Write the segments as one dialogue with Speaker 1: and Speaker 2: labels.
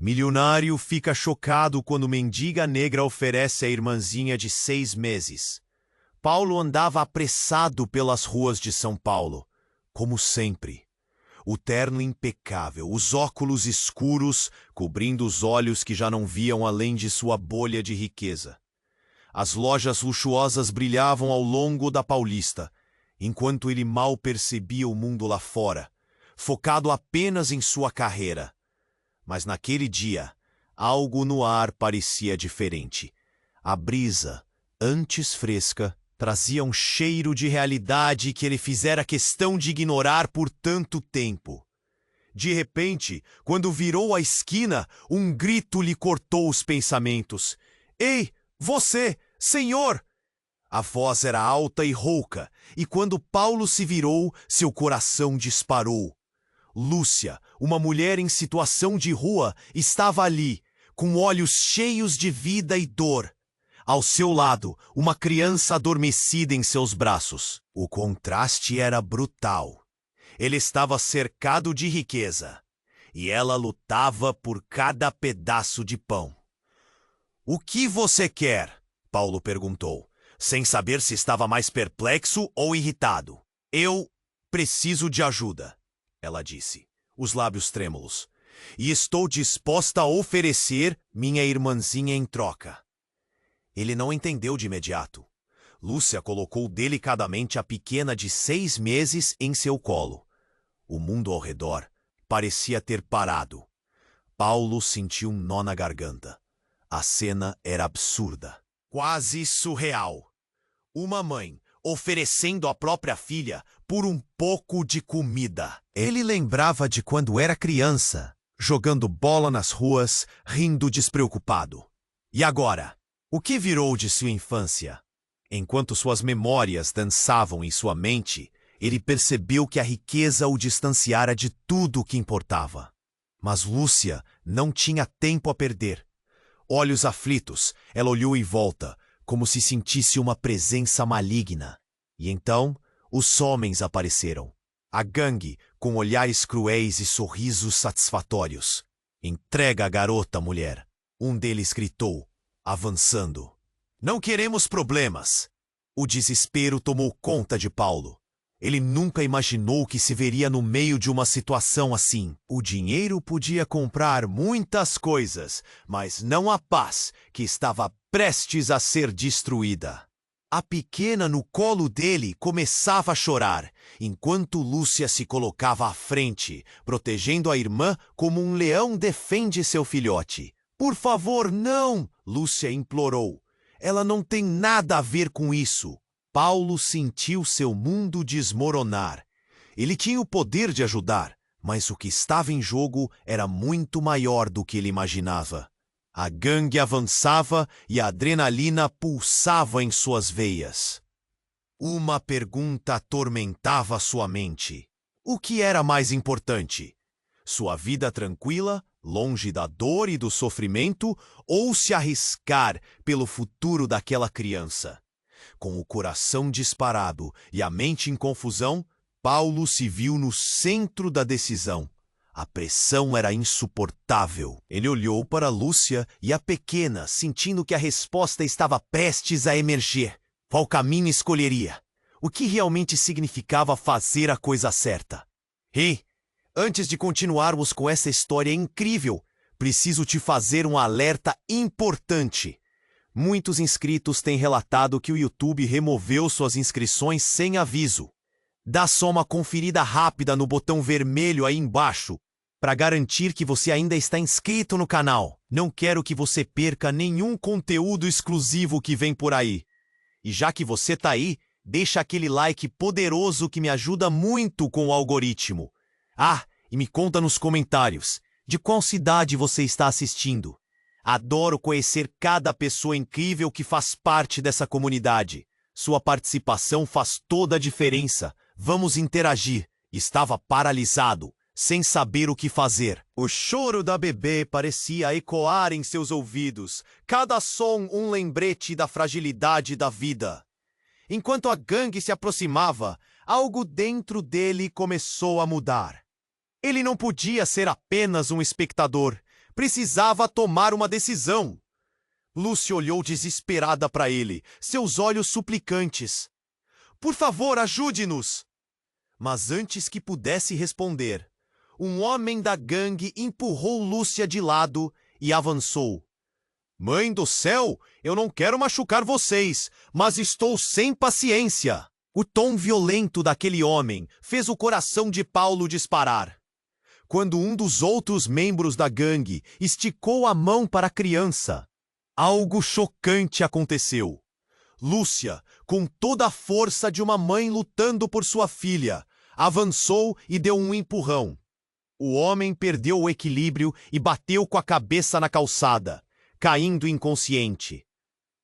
Speaker 1: Milionário fica chocado quando mendiga negra oferece a irmãzinha de 6 meses. Paulo andava apressado pelas ruas de São Paulo, como sempre. O terno impecável, os óculos escuros, cobrindo os olhos que já não viam além de sua bolha de riqueza. As lojas luxuosas brilhavam ao longo da Paulista, enquanto ele mal percebia o mundo lá fora, focado apenas em sua carreira. Mas naquele dia, algo no ar parecia diferente. A brisa, antes fresca, trazia um cheiro de realidade que ele fizera questão de ignorar por tanto tempo. De repente, quando virou a esquina, um grito lhe cortou os pensamentos. "Ei, você, senhor!" A voz era alta e rouca, e quando Paulo se virou, seu coração disparou. Lúcia, uma mulher em situação de rua, estava ali, com olhos cheios de vida e dor. Ao seu lado, uma criança adormecida em seus braços. O contraste era brutal. Ele estava cercado de riqueza, e ela lutava por cada pedaço de pão. "O que você quer?" Paulo perguntou, sem saber se estava mais perplexo ou irritado. "Eu preciso de ajuda", ela disse, os lábios trêmulos, "e estou disposta a oferecer minha irmãzinha em troca." Ele não entendeu de imediato. Lúcia colocou delicadamente a pequena de 6 meses em seu colo. O mundo ao redor parecia ter parado. Paulo sentiu um nó na garganta. A cena era absurda, quase surreal. Uma mãe oferecendo a própria filha por um pouco de comida. Ele lembrava de quando era criança, jogando bola nas ruas, rindo despreocupado. E agora? O que virou de sua infância? Enquanto suas memórias dançavam em sua mente, ele percebeu que a riqueza o distanciara de tudo o que importava. Mas Lúcia não tinha tempo a perder. Olhos aflitos, ela olhou em volta, como se sentisse uma presença maligna. E então, os homens apareceram. A gangue, com olhares cruéis e sorrisos satisfatórios. "Entrega a garota, mulher", um deles gritou, avançando. "Não queremos problemas." O desespero tomou conta de Paulo. Ele nunca imaginou que se veria no meio de uma situação assim. O dinheiro podia comprar muitas coisas, mas não a paz, que estava prestes a ser destruída. A pequena no colo dele começava a chorar, enquanto Lúcia se colocava à frente, protegendo a irmã como um leão defende seu filhote. "Por favor, não!" Lúcia implorou. "Ela não tem nada a ver com isso." Paulo sentiu seu mundo desmoronar. Ele tinha o poder de ajudar, mas o que estava em jogo era muito maior do que ele imaginava. A gangue avançava e a adrenalina pulsava em suas veias. Uma pergunta atormentava sua mente. O que era mais importante? Sua vida tranquila, longe da dor e do sofrimento, ou se arriscar pelo futuro daquela criança? Com o coração disparado e a mente em confusão, Paulo se viu no centro da decisão. A pressão era insuportável. Ele olhou para Lúcia e a pequena, sentindo que a resposta estava prestes a emergir. Qual caminho escolheria? O que realmente significava fazer a coisa certa? "Ei, antes de continuarmos com essa história incrível, preciso te fazer um alerta importante." Muitos inscritos têm relatado que o YouTube removeu suas inscrições sem aviso. Dá só uma conferida rápida no botão vermelho aí embaixo para garantir que você ainda está inscrito no canal. Não quero que você perca nenhum conteúdo exclusivo que vem por aí. E já que você tá aí, deixa aquele like poderoso que me ajuda muito com o algoritmo. Ah, e me conta nos comentários de qual cidade você está assistindo. Adoro conhecer cada pessoa incrível que faz parte dessa comunidade. Sua participação faz toda a diferença. Vamos interagir. Estava paralisado, sem saber o que fazer. O choro da bebê parecia ecoar em seus ouvidos, cada som um lembrete da fragilidade da vida. Enquanto a gangue se aproximava, algo dentro dele começou a mudar. Ele não podia ser apenas um espectador. Precisava tomar uma decisão. Lúcia olhou desesperada para ele, seus olhos suplicantes. Por favor, ajude-nos! Mas antes que pudesse responder, um homem da gangue empurrou Lúcia de lado e avançou. Mãe do céu, eu não quero machucar vocês, mas estou sem paciência. O tom violento daquele homem fez o coração de Paulo disparar. Quando um dos outros membros da gangue esticou a mão para a criança, algo chocante aconteceu. Lúcia, com toda a força de uma mãe lutando por sua filha, avançou e deu um empurrão. O homem perdeu o equilíbrio e bateu com a cabeça na calçada, caindo inconsciente.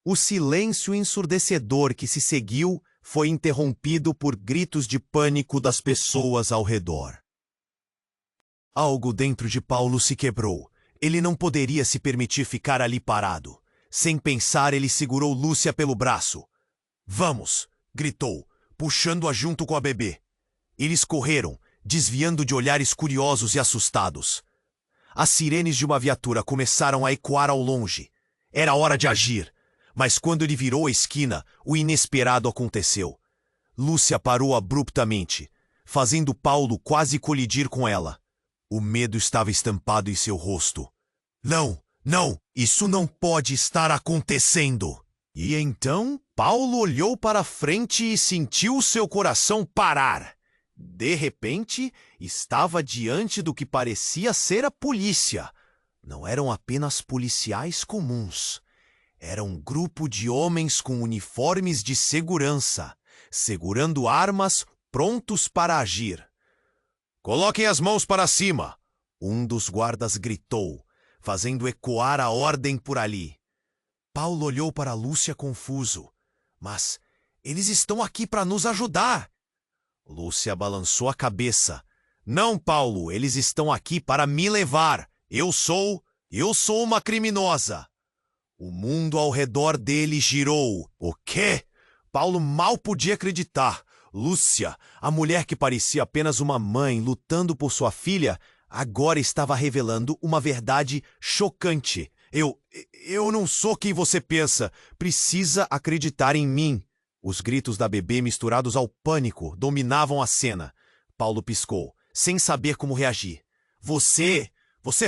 Speaker 1: O silêncio ensurdecedor que se seguiu foi interrompido por gritos de pânico das pessoas ao redor. Algo dentro de Paulo se quebrou. Ele não poderia se permitir ficar ali parado. Sem pensar, ele segurou Lúcia pelo braço. Vamos! Gritou, puxando-a junto com a bebê. Eles correram, desviando de olhares curiosos e assustados. As sirenes de uma viatura começaram a ecoar ao longe. Era hora de agir, mas quando ele virou a esquina, o inesperado aconteceu. Lúcia parou abruptamente, fazendo Paulo quase colidir com ela. O medo estava estampado em seu rosto. Não, não, isso não pode estar acontecendo! E então, Paulo olhou para frente e sentiu seu coração parar. De repente, estava diante do que parecia ser a polícia. Não eram apenas policiais comuns. Era um grupo de homens com uniformes de segurança, segurando armas, prontos para agir. Coloquem as mãos para cima! Um dos guardas gritou, fazendo ecoar a ordem por ali. Paulo olhou para Lúcia confuso. Mas eles estão aqui para nos ajudar! Lúcia balançou a cabeça. Não, Paulo, eles estão aqui para me levar. Eu sou uma criminosa. O mundo ao redor dele girou. O quê? Paulo mal podia acreditar. Lúcia, a mulher que parecia apenas uma mãe lutando por sua filha, agora estava revelando uma verdade chocante. Eu não sou quem você pensa. Precisa acreditar em mim. Os gritos da bebê misturados ao pânico dominavam a cena. Paulo piscou, sem saber como reagir. Você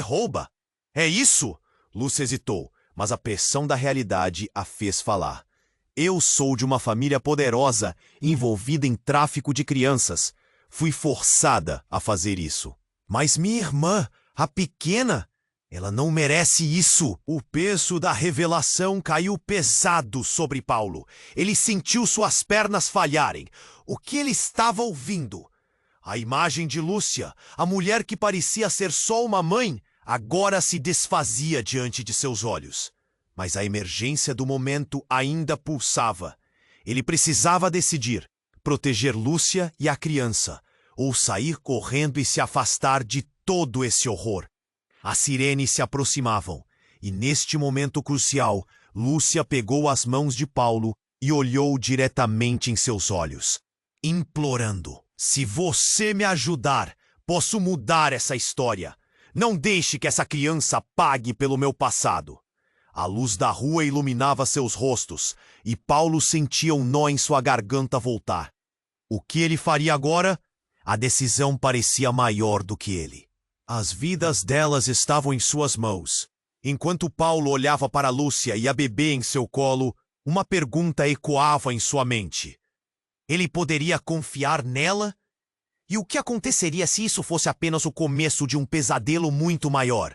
Speaker 1: rouba? É isso? Lúcia hesitou, mas a pressão da realidade a fez falar. Eu sou de uma família poderosa, envolvida em tráfico de crianças. Fui forçada a fazer isso. Mas minha irmã, a pequena, ela não merece isso. O peso da revelação caiu pesado sobre Paulo. Ele sentiu suas pernas falharem. O que ele estava ouvindo? A imagem de Lúcia, a mulher que parecia ser só uma mãe, agora se desfazia diante de seus olhos. Mas a emergência do momento ainda pulsava. Ele precisava decidir: proteger Lúcia e a criança, ou sair correndo e se afastar de todo esse horror. As sirenes se aproximavam, e neste momento crucial, Lúcia pegou as mãos de Paulo e olhou diretamente em seus olhos, implorando: se você me ajudar, posso mudar essa história. Não deixe que essa criança pague pelo meu passado. A luz da rua iluminava seus rostos, e Paulo sentia um nó em sua garganta voltar. O que ele faria agora? A decisão parecia maior do que ele. As vidas delas estavam em suas mãos. Enquanto Paulo olhava para Lúcia e a bebê em seu colo, uma pergunta ecoava em sua mente. Ele poderia confiar nela? E o que aconteceria se isso fosse apenas o começo de um pesadelo muito maior?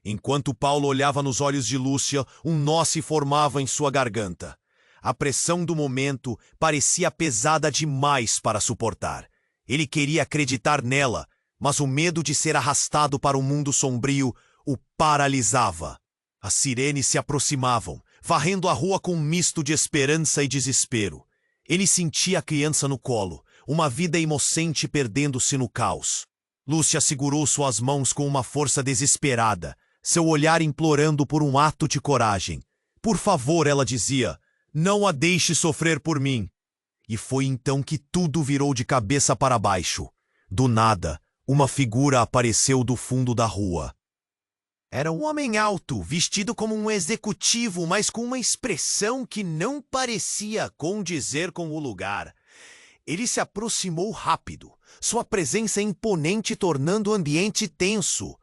Speaker 1: Enquanto Paulo olhava nos olhos de Lúcia, um nó se formava em sua garganta. A pressão do momento parecia pesada demais para suportar. Ele queria acreditar nela, mas o medo de ser arrastado para um mundo sombrio o paralisava. As sirenes se aproximavam, varrendo a rua com um misto de esperança e desespero. Ele sentia a criança no colo, uma vida inocente perdendo-se no caos. Lúcia segurou suas mãos com uma força desesperada, seu olhar implorando por um ato de coragem. Por favor, ela dizia, não a deixe sofrer por mim. E foi então que tudo virou de cabeça para baixo. Do nada, uma figura apareceu do fundo da rua. Era um homem alto, vestido como um executivo, mas com uma expressão que não parecia condizer com o lugar. Ele se aproximou rápido, sua presença imponente tornando o ambiente tenso.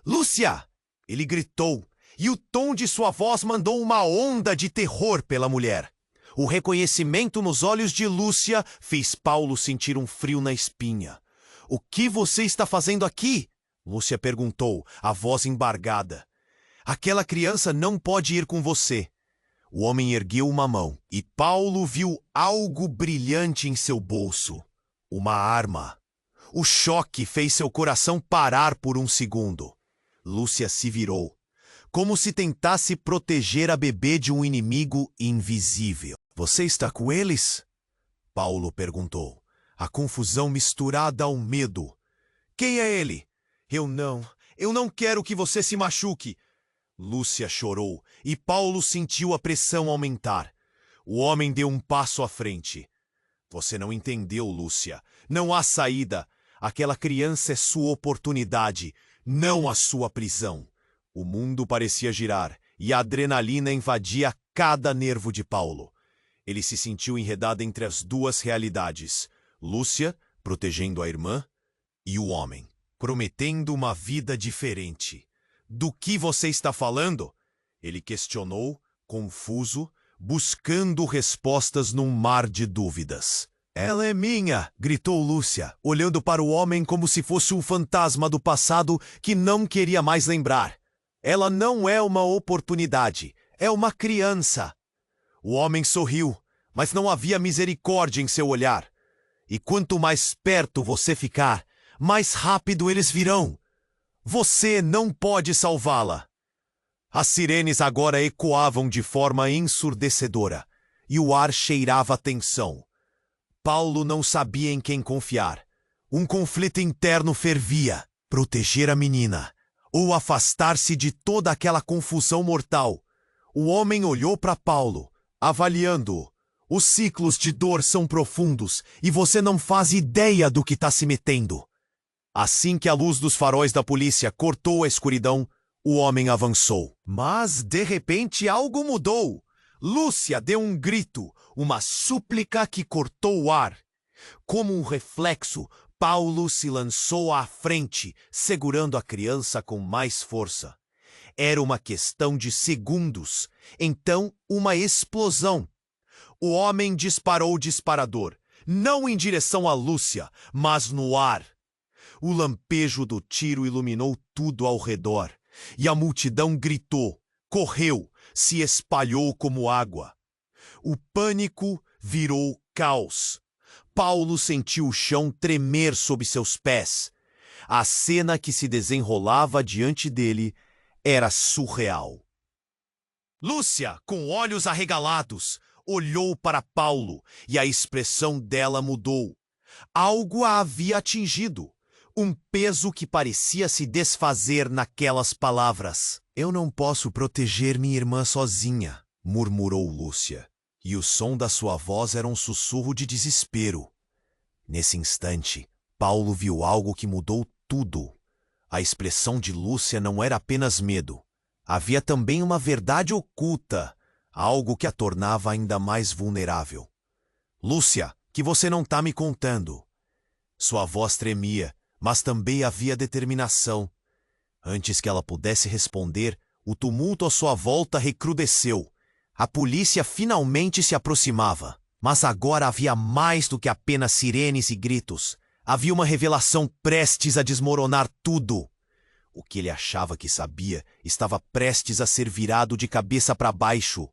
Speaker 1: Lúcia! Ele gritou, e o tom de sua voz mandou uma onda de terror pela mulher. O reconhecimento nos olhos de Lúcia fez Paulo sentir um frio na espinha. O que você está fazendo aqui? Lúcia perguntou, a voz embargada. Aquela criança não pode ir com você. O homem ergueu uma mão e Paulo viu algo brilhante em seu bolso. Uma arma. O choque fez seu coração parar por um segundo. Lúcia se virou, como se tentasse proteger a bebê de um inimigo invisível. Você está com eles? Paulo perguntou, a confusão misturada ao medo. Quem é ele? Eu não quero que você se machuque. Lúcia chorou e Paulo sentiu a pressão aumentar. O homem deu um passo à frente. Você não entendeu, Lúcia. Não há saída. Aquela criança é sua oportunidade, não a sua prisão. O mundo parecia girar e a adrenalina invadia cada nervo de Paulo. Ele se sentiu enredado entre as duas realidades. Lúcia, protegendo a irmã, e o homem, prometendo uma vida diferente. Do que você está falando? Ele questionou, confuso, buscando respostas num mar de dúvidas. Ela é minha, gritou Lúcia, olhando para o homem como se fosse um fantasma do passado que não queria mais lembrar. Ela não é uma oportunidade, é uma criança. O homem sorriu, mas não havia misericórdia em seu olhar. E quanto mais perto você ficar, mais rápido eles virão. Você não pode salvá-la. As sirenes agora ecoavam de forma ensurdecedora, e o ar cheirava tensão. Paulo não sabia em quem confiar. Um conflito interno fervia. Proteger a menina, ou afastar-se de toda aquela confusão mortal. O homem olhou para Paulo, avaliando-o. Os ciclos de dor são profundos, e você não faz ideia do que está se metendo. Assim que a luz dos faróis da polícia cortou a escuridão, o homem avançou. Mas, de repente, algo mudou. Lúcia deu um grito, uma súplica que cortou o ar. Como um reflexo, Paulo se lançou à frente, segurando a criança com mais força. Era uma questão de segundos. Então, uma explosão. O homem disparou o disparador, não em direção a Lúcia, mas no ar. O lampejo do tiro iluminou tudo ao redor, e a multidão gritou, correu, se espalhou como água. O pânico virou caos. Paulo sentiu o chão tremer sob seus pés. A cena que se desenrolava diante dele era surreal. Lúcia, com olhos arregalados, olhou para Paulo e a expressão dela mudou. Algo a havia atingido. Um peso que parecia se desfazer naquelas palavras. Eu não posso proteger minha irmã sozinha, murmurou Lúcia. E o som da sua voz era um sussurro de desespero. Nesse instante, Paulo viu algo que mudou tudo. A expressão de Lúcia não era apenas medo. Havia também uma verdade oculta, algo que a tornava ainda mais vulnerável. Lúcia, que você não está me contando. Sua voz tremia, mas também havia determinação. Antes que ela pudesse responder, o tumulto à sua volta recrudesceu. A polícia finalmente se aproximava, mas agora havia mais do que apenas sirenes e gritos. Havia uma revelação prestes a desmoronar tudo. O que ele achava que sabia estava prestes a ser virado de cabeça para baixo.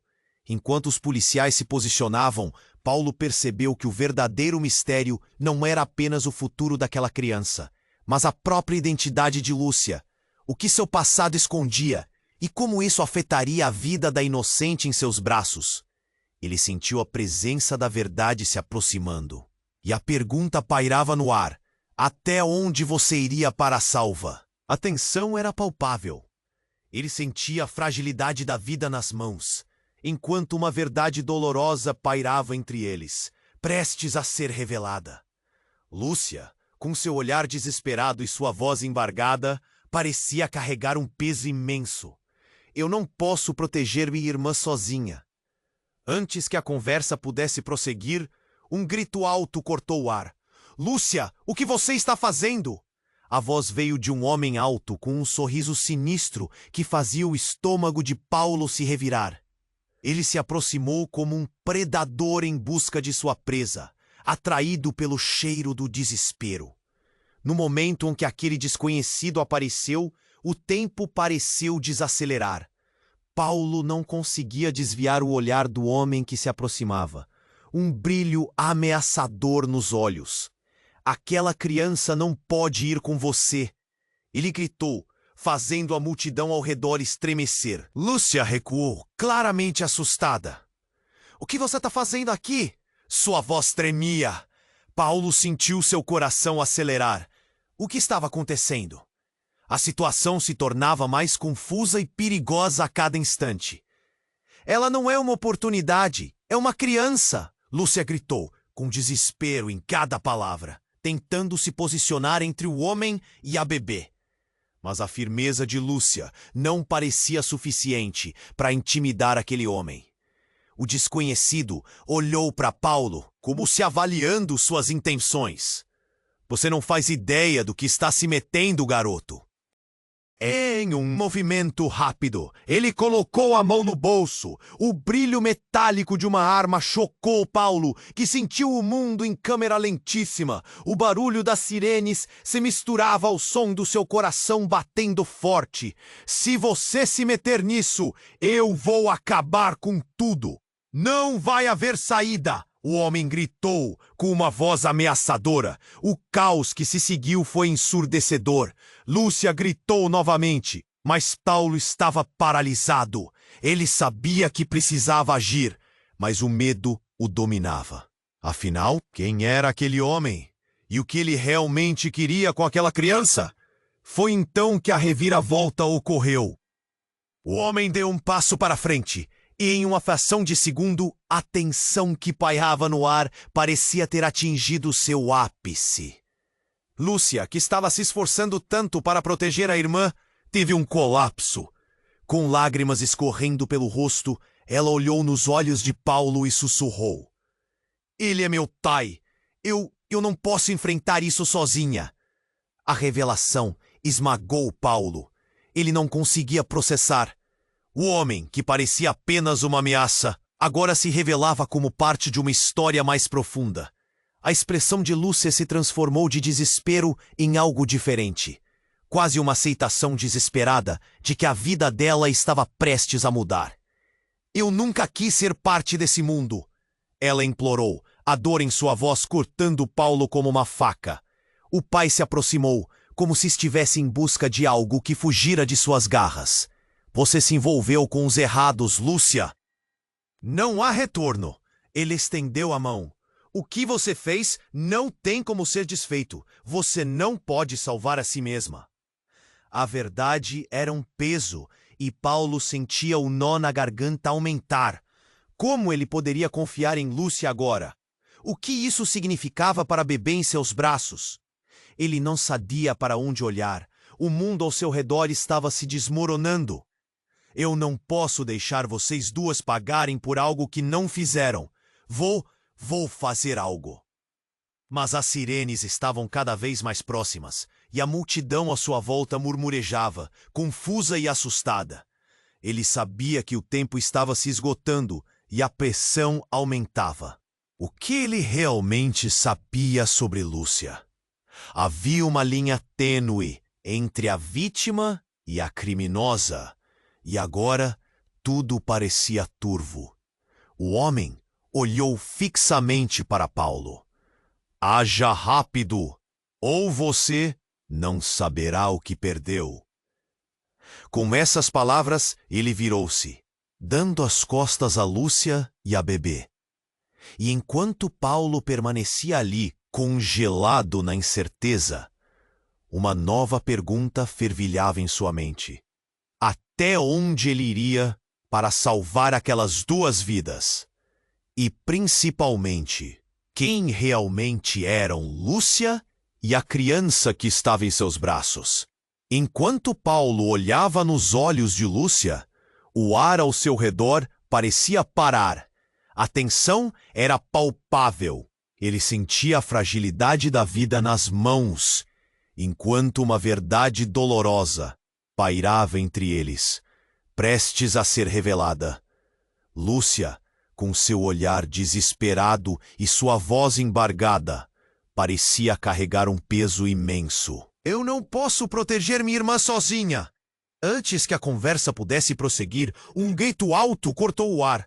Speaker 1: Enquanto os policiais se posicionavam, Paulo percebeu que o verdadeiro mistério não era apenas o futuro daquela criança, mas a própria identidade de Lúcia, o que seu passado escondia e como isso afetaria a vida da inocente em seus braços. Ele sentiu a presença da verdade se aproximando. E a pergunta pairava no ar: até onde você iria para a salva? A tensão era palpável. Ele sentia a fragilidade da vida nas mãos, enquanto uma verdade dolorosa pairava entre eles, prestes a ser revelada. Lúcia, com seu olhar desesperado e sua voz embargada, parecia carregar um peso imenso. Eu não posso proteger minha irmã sozinha. Antes que a conversa pudesse prosseguir, um grito alto cortou o ar. Lúcia, o que você está fazendo? A voz veio de um homem alto com um sorriso sinistro que fazia o estômago de Paulo se revirar. Ele se aproximou como um predador em busca de sua presa, atraído pelo cheiro do desespero. No momento em que aquele desconhecido apareceu, o tempo pareceu desacelerar. Paulo não conseguia desviar o olhar do homem que se aproximava. Um brilho ameaçador nos olhos. Aquela criança não pode ir com você. Ele gritou, fazendo a multidão ao redor estremecer. Lúcia recuou, claramente assustada. O que você está fazendo aqui? Sua voz tremia. Paulo sentiu seu coração acelerar. O que estava acontecendo? A situação se tornava mais confusa e perigosa a cada instante. Ela não é uma oportunidade, é uma criança, Lúcia gritou, com desespero em cada palavra, tentando se posicionar entre o homem e a bebê. Mas a firmeza de Lúcia não parecia suficiente para intimidar aquele homem. O desconhecido olhou para Paulo como se avaliando suas intenções. Você não faz ideia do que está se metendo, garoto. Em um movimento rápido, ele colocou a mão no bolso. O brilho metálico de uma arma chocou Paulo, que sentiu o mundo em câmera lentíssima. O barulho das sirenes se misturava ao som do seu coração batendo forte. Se você se meter nisso, eu vou acabar com tudo. Não vai haver saída! O homem gritou com uma voz ameaçadora. O caos que se seguiu foi ensurdecedor. Lúcia gritou novamente, mas Paulo estava paralisado. Ele sabia que precisava agir, mas o medo o dominava. Afinal, quem era aquele homem? E o que ele realmente queria com aquela criança? Foi então que a reviravolta ocorreu. O homem deu um passo para frente. E em uma fração de segundo, a tensão que pairava no ar parecia ter atingido seu ápice. Lúcia, que estava se esforçando tanto para proteger a irmã, teve um colapso. Com lágrimas escorrendo pelo rosto, ela olhou nos olhos de Paulo e sussurrou. Ele é meu pai. Eu não posso enfrentar isso sozinha. A revelação esmagou Paulo. Ele não conseguia processar. O homem, que parecia apenas uma ameaça, agora se revelava como parte de uma história mais profunda. A expressão de Lúcia se transformou de desespero em algo diferente. Quase uma aceitação desesperada de que a vida dela estava prestes a mudar. Eu nunca quis ser parte desse mundo, ela implorou, a dor em sua voz cortando Paulo como uma faca. O pai se aproximou, como se estivesse em busca de algo que fugira de suas garras. Você se envolveu com os errados, Lúcia. Não há retorno. Ele estendeu a mão. O que você fez não tem como ser desfeito. Você não pode salvar a si mesma. A verdade era um peso, e Paulo sentia o nó na garganta aumentar. Como ele poderia confiar em Lúcia agora? O que isso significava para bebê em seus braços? Ele não sabia para onde olhar. O mundo ao seu redor estava se desmoronando. Eu não posso deixar vocês duas pagarem por algo que não fizeram. Vou fazer algo. Mas as sirenes estavam cada vez mais próximas, e a multidão à sua volta murmurejava, confusa e assustada. Ele sabia que o tempo estava se esgotando e a pressão aumentava. O que ele realmente sabia sobre Lúcia? Havia uma linha tênue entre a vítima e a criminosa. E agora, tudo parecia turvo. O homem olhou fixamente para Paulo. Haja rápido, ou você não saberá o que perdeu. Com essas palavras, ele virou-se, dando as costas a Lúcia e a bebê. E enquanto Paulo permanecia ali, congelado na incerteza, uma nova pergunta fervilhava em sua mente. Até onde ele iria para salvar aquelas duas vidas? E, principalmente, quem realmente eram Lúcia e a criança que estava em seus braços? Enquanto Paulo olhava nos olhos de Lúcia, o ar ao seu redor parecia parar. A tensão era palpável. Ele sentia a fragilidade da vida nas mãos, enquanto uma verdade dolorosa pairava entre eles, prestes a ser revelada. Lúcia, com seu olhar desesperado e sua voz embargada, parecia carregar um peso imenso. Eu não posso proteger minha irmã sozinha. Antes que a conversa pudesse prosseguir, um grito alto cortou o ar.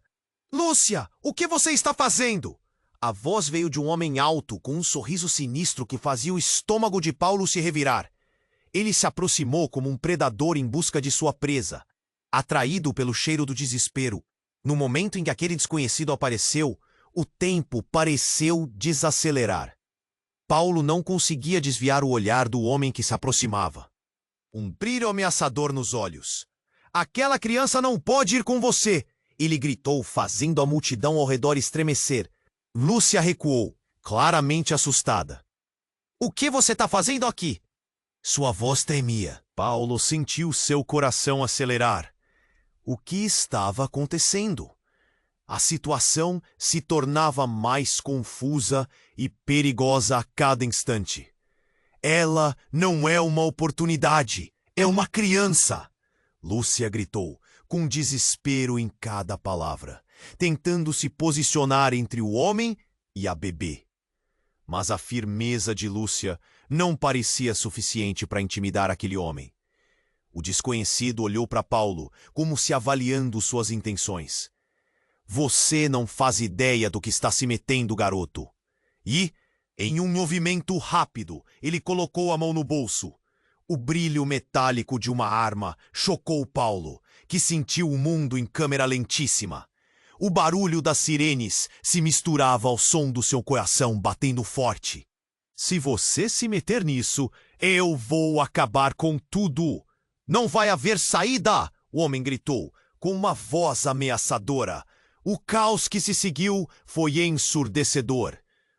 Speaker 1: Lúcia, o que você está fazendo? A voz veio de um homem alto, com um sorriso sinistro que fazia o estômago de Paulo se revirar. Ele se aproximou como um predador em busca de sua presa, atraído pelo cheiro do desespero. No momento em que aquele desconhecido apareceu, o tempo pareceu desacelerar. Paulo não conseguia desviar o olhar do homem que se aproximava. Um brilho ameaçador nos olhos. Aquela criança não pode ir com você! Ele gritou, fazendo a multidão ao redor estremecer. Lúcia recuou, claramente assustada. O que você está fazendo aqui? Sua voz tremia. Paulo sentiu seu coração acelerar. O que estava acontecendo? A situação se tornava mais confusa e perigosa a cada instante. Ela não é uma oportunidade, é uma criança! Lúcia gritou, com desespero em cada palavra, tentando se posicionar entre o homem e a bebê. Mas a firmeza de Lúcia não parecia suficiente para intimidar aquele homem. O desconhecido olhou para Paulo, como se avaliando suas intenções. Você não faz ideia do que está se metendo, garoto. E, em um movimento rápido, ele colocou a mão no bolso. O brilho metálico de uma arma chocou Paulo, que sentiu o mundo em câmera lentíssima. O barulho das sirenes se misturava ao som do seu coração batendo forte. Se você se meter nisso, eu vou acabar com tudo. Não vai haver saída! O homem gritou, com uma voz ameaçadora. O caos que se seguiu foi ensurdecedor.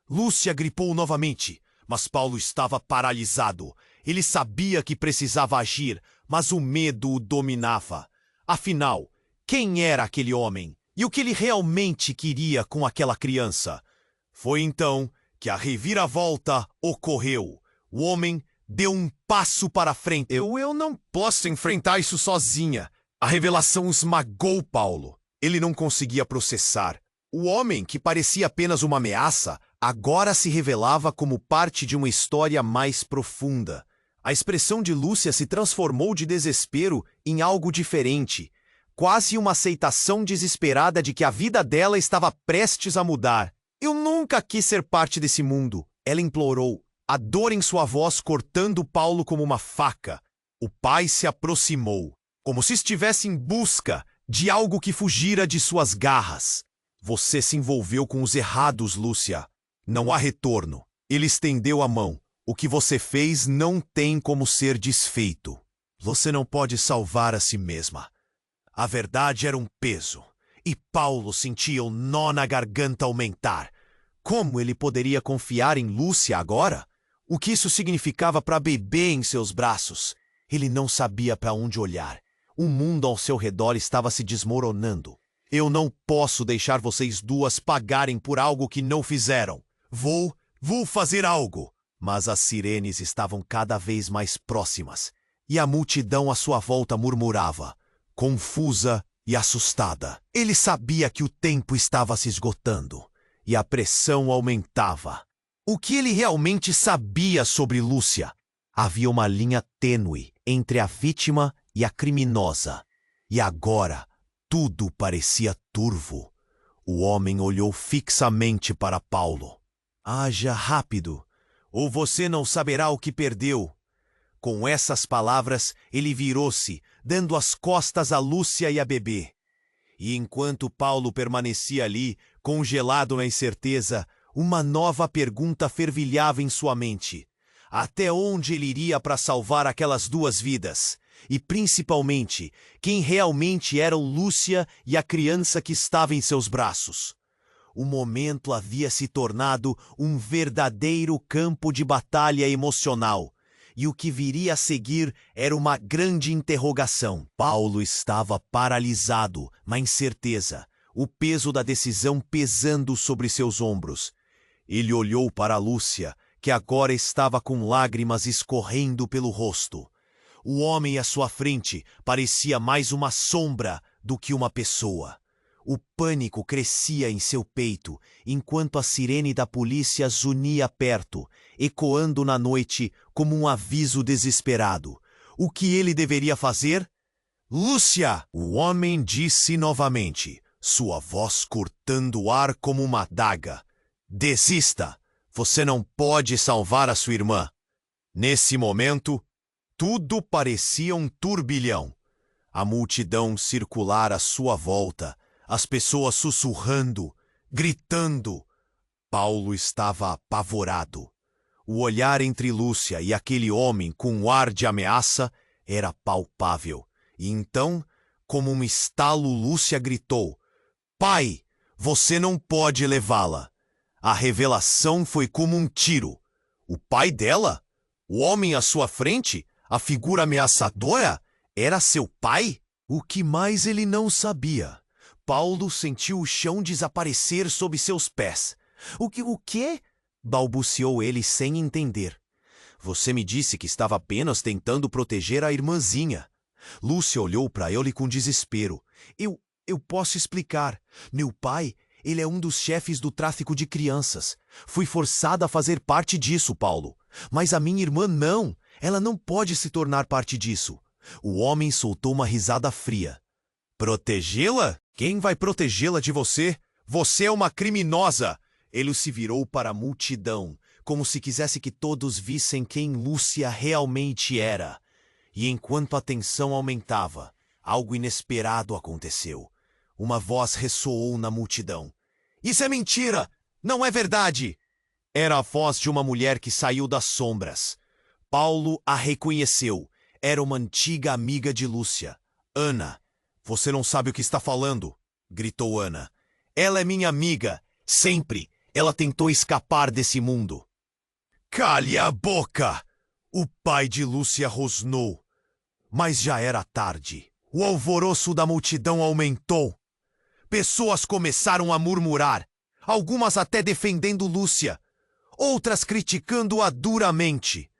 Speaker 1: Lúcia gripou novamente, mas Paulo estava paralisado. Ele sabia que precisava agir, mas o medo o dominava. Afinal, quem era aquele homem? E o que ele realmente queria com aquela criança? Foi então que a reviravolta ocorreu. O homem deu um passo para frente. Eu não posso enfrentar isso sozinha. A revelação esmagou Paulo. Ele não conseguia processar. O homem, que parecia apenas uma ameaça, agora se revelava como parte de uma história mais profunda. A expressão de Lúcia se transformou de desespero em algo diferente, quase uma aceitação desesperada de que a vida dela estava prestes a mudar. Eu nunca quis ser parte desse mundo, ela implorou, a dor em sua voz cortando Paulo como uma faca. O pai se aproximou, como se estivesse em busca de algo que fugira de suas garras. Você se envolveu com os errados, Lúcia. Não há retorno. Ele estendeu a mão. O que você fez não tem como ser desfeito. Você não pode salvar a si mesma. A verdade era um peso, e Paulo sentia o nó na garganta aumentar. Como ele poderia confiar em Lúcia agora? O que isso significava para a bebê em seus braços? Ele não sabia para onde olhar. O mundo ao seu redor estava se desmoronando. Eu não posso deixar vocês duas pagarem por algo que não fizeram. Vou fazer algo. Mas as sirenes estavam cada vez mais próximas, e a multidão à sua volta murmurava, confusa e assustada. Ele sabia que o tempo estava se esgotando, e a pressão aumentava. O que ele realmente sabia sobre Lúcia? Havia uma linha tênue entre a vítima e a criminosa, e agora tudo parecia turvo. O homem olhou fixamente para Paulo. Haja rápido, ou você não saberá o que perdeu. Com essas palavras, ele virou-se, dando as costas a Lúcia e a bebê. E enquanto Paulo permanecia ali, congelado na incerteza, uma nova pergunta fervilhava em sua mente. Até onde ele iria para salvar aquelas duas vidas? E, principalmente, quem realmente eram Lúcia e a criança que estava em seus braços? O momento havia se tornado um verdadeiro campo de batalha emocional, e o que viria a seguir era uma grande interrogação. Paulo estava paralisado, na incerteza, o peso da decisão pesando sobre seus ombros. Ele olhou para Lúcia, que agora estava com lágrimas escorrendo pelo rosto. O homem à sua frente parecia mais uma sombra do que uma pessoa. O pânico crescia em seu peito, enquanto a sirene da polícia zunia perto, ecoando na noite como um aviso desesperado. O que ele deveria fazer? Lúcia! O homem disse novamente, sua voz cortando o ar como uma adaga. Desista! Você não pode salvar a sua irmã. Nesse momento, tudo parecia um turbilhão. A multidão circular à sua volta, as pessoas sussurrando, gritando. Paulo estava apavorado. O olhar entre Lúcia e aquele homem com um ar de ameaça era palpável. E então, como um estalo, Lúcia gritou, Pai, você não pode levá-la. A revelação foi como um tiro. O pai dela? O homem à sua frente? A figura ameaçadora? Era seu pai? O que mais ele não sabia? Paulo sentiu o chão desaparecer sob seus pés. O quê? Balbuciou ele sem entender. Você me disse que estava apenas tentando proteger a irmãzinha. Lúcia olhou para ele com desespero. Eu posso explicar. Meu pai, ele é um dos chefes do tráfico de crianças. Fui forçada a fazer parte disso, Paulo. Mas a minha irmã não. Ela não pode se tornar parte disso. O homem soltou uma risada fria. Protegê-la? Quem vai protegê-la de você? Você é uma criminosa! Ele se virou para a multidão, como se quisesse que todos vissem quem Lúcia realmente era. E enquanto a tensão aumentava, algo inesperado aconteceu. Uma voz ressoou na multidão. Isso é mentira! Não é verdade! Era a voz de uma mulher que saiu das sombras. Paulo a reconheceu. Era uma antiga amiga de Lúcia. Ana. Você não sabe o que está falando, gritou Ana. Ela é minha amiga. Sempre. Ela tentou escapar desse mundo. Cale a boca! O pai de Lúcia rosnou. Mas já era tarde. O alvoroço da multidão aumentou. Pessoas começaram a murmurar, algumas até defendendo Lúcia, outras criticando-a duramente.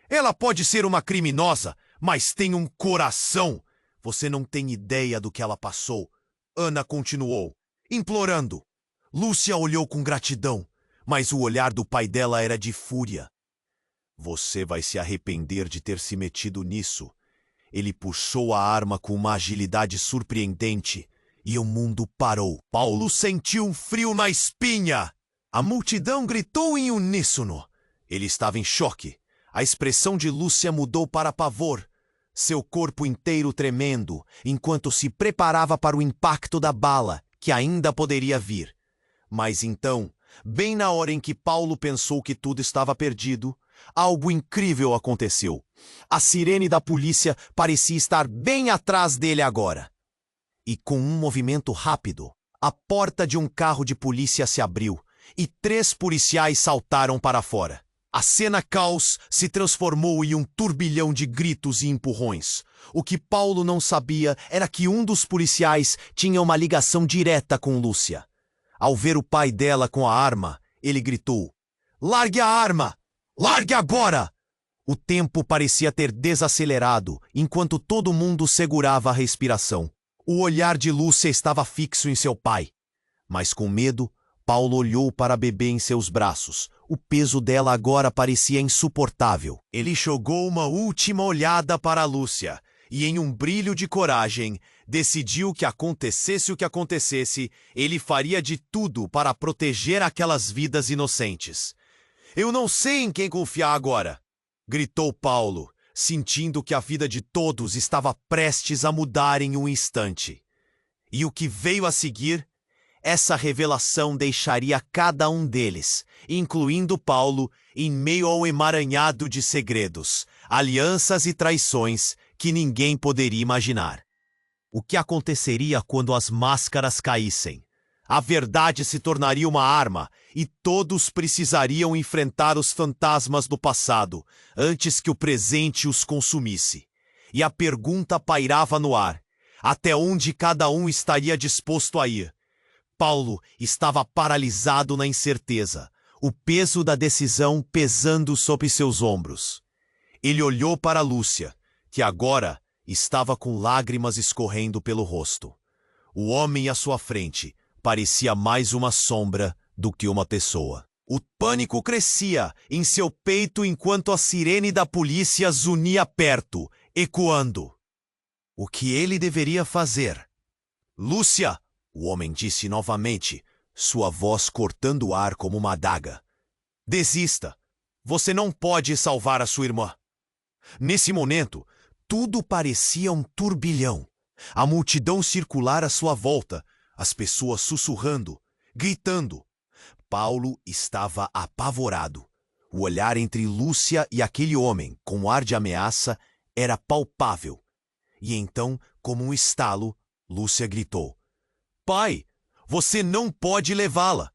Speaker 1: Ela pode ser uma criminosa, mas tem um coração. Você não tem ideia do que ela passou. Ana continuou, implorando. Lúcia olhou com gratidão, mas o olhar do pai dela era de fúria. Você vai se arrepender de ter se metido nisso. Ele puxou a arma com uma agilidade surpreendente e o mundo parou. Paulo sentiu um frio na espinha. A multidão gritou em uníssono. Ele estava em choque. A expressão de Lúcia mudou para pavor. Seu corpo inteiro tremendo, enquanto se preparava para o impacto da bala, que ainda poderia vir. Mas então, bem na hora em que Paulo pensou que tudo estava perdido, algo incrível aconteceu. A sirene da polícia parecia estar bem atrás dele agora. E com um movimento rápido, a porta de um carro de polícia se abriu e 3 policiais saltaram para fora. A cena caos se transformou em um turbilhão de gritos e empurrões. O que Paulo não sabia era que um dos policiais tinha uma ligação direta com Lúcia. Ao ver o pai dela com a arma, ele gritou: "Largue a arma! Largue agora!" O tempo parecia ter desacelerado, enquanto todo mundo segurava a respiração. O olhar de Lúcia estava fixo em seu pai. Mas com medo, Paulo olhou para a bebê em seus braços. O peso dela agora parecia insuportável. Ele jogou uma última olhada para Lúcia e, em um brilho de coragem, decidiu que acontecesse o que acontecesse, ele faria de tudo para proteger aquelas vidas inocentes. "Eu não sei em quem confiar agora", gritou Paulo, sentindo que a vida de todos estava prestes a mudar em um instante. E o que veio a seguir? Essa revelação deixaria cada um deles, incluindo Paulo, em meio ao emaranhado de segredos, alianças e traições que ninguém poderia imaginar. O que aconteceria quando as máscaras caíssem? A verdade se tornaria uma arma e todos precisariam enfrentar os fantasmas do passado antes que o presente os consumisse. E a pergunta pairava no ar: até onde cada um estaria disposto a ir? Paulo estava paralisado na incerteza, o peso da decisão pesando sobre seus ombros. Ele olhou para Lúcia, que agora estava com lágrimas escorrendo pelo rosto. O homem à sua frente parecia mais uma sombra do que uma pessoa. O pânico crescia em seu peito enquanto a sirene da polícia zunia perto, ecoando. O que ele deveria fazer? Lúcia, o homem disse novamente, sua voz cortando o ar como uma adaga. Desista. Você não pode salvar a sua irmã. Nesse momento, tudo parecia um turbilhão. A multidão circular à sua volta, as pessoas sussurrando, gritando. Paulo estava apavorado. O olhar entre Lúcia e aquele homem, com ar de ameaça, era palpável. E então, como um estalo, Lúcia gritou: Pai, você não pode levá-la!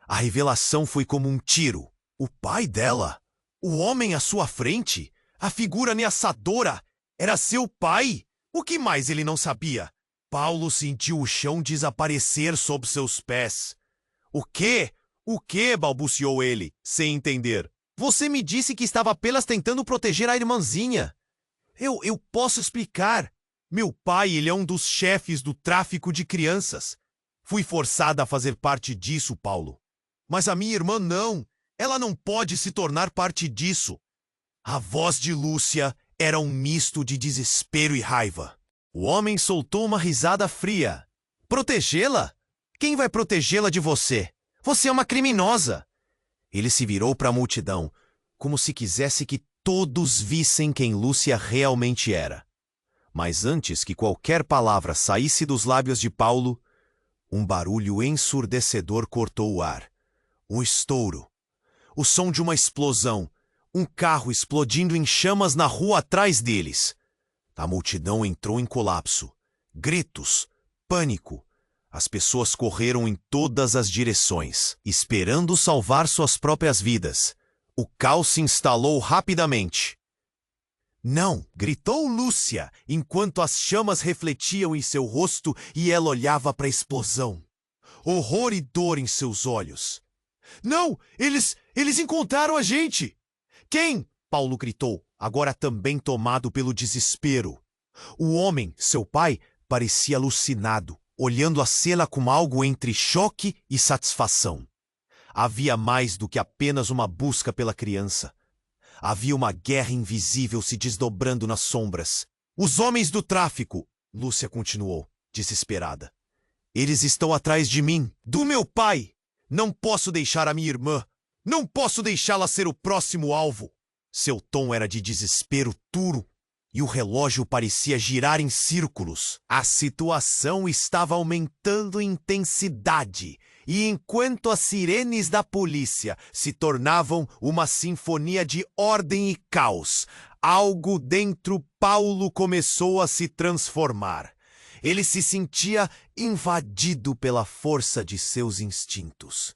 Speaker 1: A revelação foi como um tiro. O pai dela, o homem à sua frente, a figura ameaçadora, era seu pai! O que mais ele não sabia? Paulo sentiu o chão desaparecer sob seus pés. O quê? O quê? Balbuciou ele, sem entender. Você me disse que estava apenas tentando proteger a irmãzinha. Eu posso explicar. Meu pai, ele é um dos chefes do tráfico de crianças. Fui forçada a fazer parte disso, Paulo. Mas a minha irmã não. Ela não pode se tornar parte disso. A voz de Lúcia era um misto de desespero e raiva. O homem soltou uma risada fria. Protegê-la? Quem vai protegê-la de você? Você é uma criminosa. Ele se virou para a multidão, como se quisesse que todos vissem quem Lúcia realmente era. Mas antes que qualquer palavra saísse dos lábios de Paulo, um barulho ensurdecedor cortou o ar. Um estouro. O som de uma explosão. Um carro explodindo em chamas na rua atrás deles. A multidão entrou em colapso. Gritos, pânico. As pessoas correram em todas as direções, esperando salvar suas próprias vidas. O caos se instalou rapidamente. Não! Gritou Lúcia, enquanto as chamas refletiam em seu rosto e ela olhava para a explosão. Horror e dor em seus olhos. Não! Eles encontraram a gente! Quem? Paulo gritou, agora também tomado pelo desespero. O homem, seu pai, parecia alucinado, olhando a cena com algo entre choque e satisfação. Havia mais do que apenas uma busca pela criança. Havia uma guerra invisível se desdobrando nas sombras. Os homens do tráfico, Lúcia continuou, desesperada. Eles estão atrás de mim, do meu pai. Não posso deixar a minha irmã. Não posso deixá-la ser o próximo alvo. Seu tom era de desespero puro e o relógio parecia girar em círculos. A situação estava aumentando em intensidade. E enquanto as sirenes da polícia se tornavam uma sinfonia de ordem e caos, algo dentro Paulo começou a se transformar. Ele se sentia invadido pela força de seus instintos.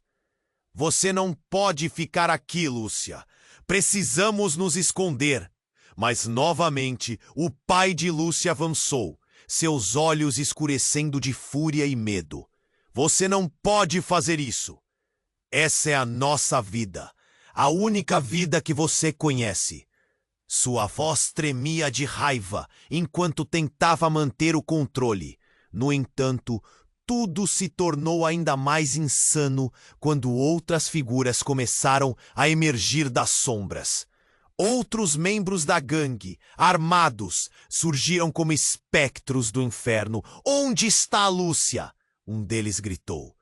Speaker 1: Você não pode ficar aqui, Lúcia. Precisamos nos esconder. Mas novamente o pai de Lúcia avançou, seus olhos escurecendo de fúria e medo. Você não pode fazer isso. Essa é a nossa vida, a única vida que você conhece. Sua voz tremia de raiva enquanto tentava manter o controle. No entanto, tudo se tornou ainda mais insano quando outras figuras começaram a emergir das sombras. Outros membros da gangue, armados, surgiram como espectros do inferno. Onde está a Lúcia? Um deles gritou,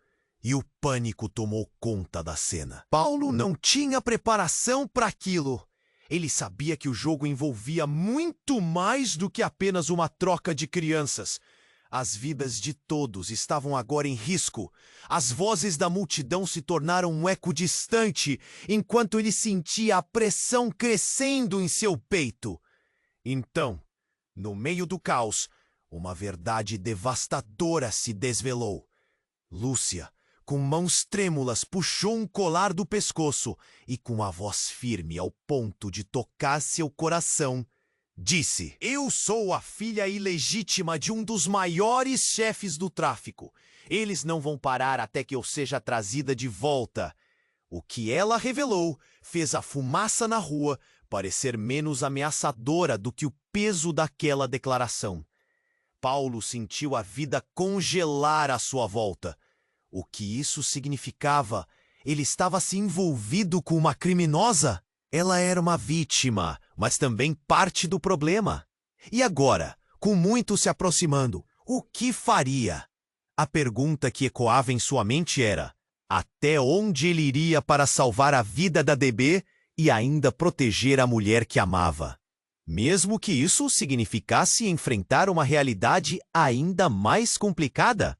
Speaker 1: e o pânico tomou conta da cena. Paulo não tinha preparação para aquilo. Ele sabia que o jogo envolvia muito mais do que apenas uma troca de crianças. As vidas de todos estavam agora em risco. As vozes da multidão se tornaram um eco distante, enquanto ele sentia a pressão crescendo em seu peito. Então, no meio do caos, uma verdade devastadora se desvelou. Lúcia, com mãos trêmulas, puxou um colar do pescoço e, com a voz firme ao ponto de tocar seu coração, disse: Eu sou a filha ilegítima de um dos maiores chefes do tráfico. Eles não vão parar até que eu seja trazida de volta. O que ela revelou fez a fumaça na rua parecer menos ameaçadora do que o peso daquela declaração. Paulo sentiu a vida congelar à sua volta. O que isso significava? Ele estava se envolvido com uma criminosa? Ela era uma vítima, mas também parte do problema. E agora, com muito se aproximando, o que faria? A pergunta que ecoava em sua mente era: até onde ele iria para salvar a vida da DB e ainda proteger a mulher que amava? Mesmo que isso significasse enfrentar uma realidade ainda mais complicada?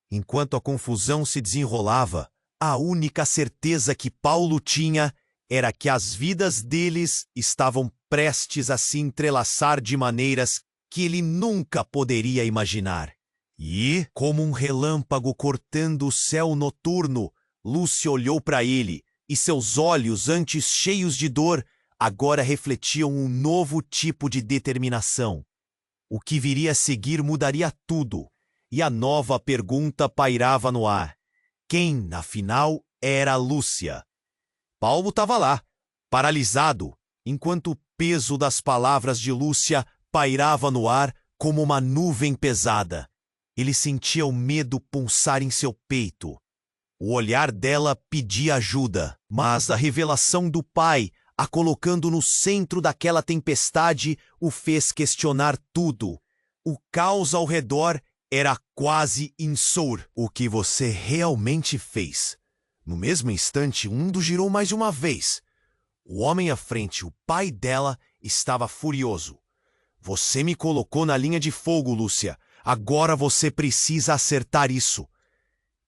Speaker 1: Enquanto a confusão se desenrolava, a única certeza que Paulo tinha era que as vidas deles estavam prestes a se entrelaçar de maneiras que ele nunca poderia imaginar. E, como um relâmpago cortando o céu noturno, Lúcia olhou para ele, e seus olhos, antes cheios de dor, agora refletiam um novo tipo de determinação. O que viria a seguir mudaria tudo, e a nova pergunta pairava no ar. Quem, afinal, era Lúcia? Paulo estava lá, paralisado, enquanto o peso das palavras de Lúcia pairava no ar como uma nuvem pesada. Ele sentia o medo pulsar em seu peito. O olhar dela pedia ajuda, mas a revelação do pai, a colocando no centro daquela tempestade, o fez questionar tudo. O caos ao redor era quase insor. O que você realmente fez? No mesmo instante, o mundo girou mais de uma vez. O homem à frente, o pai dela, estava furioso. Você me colocou na linha de fogo, Lúcia. Agora você precisa acertar isso.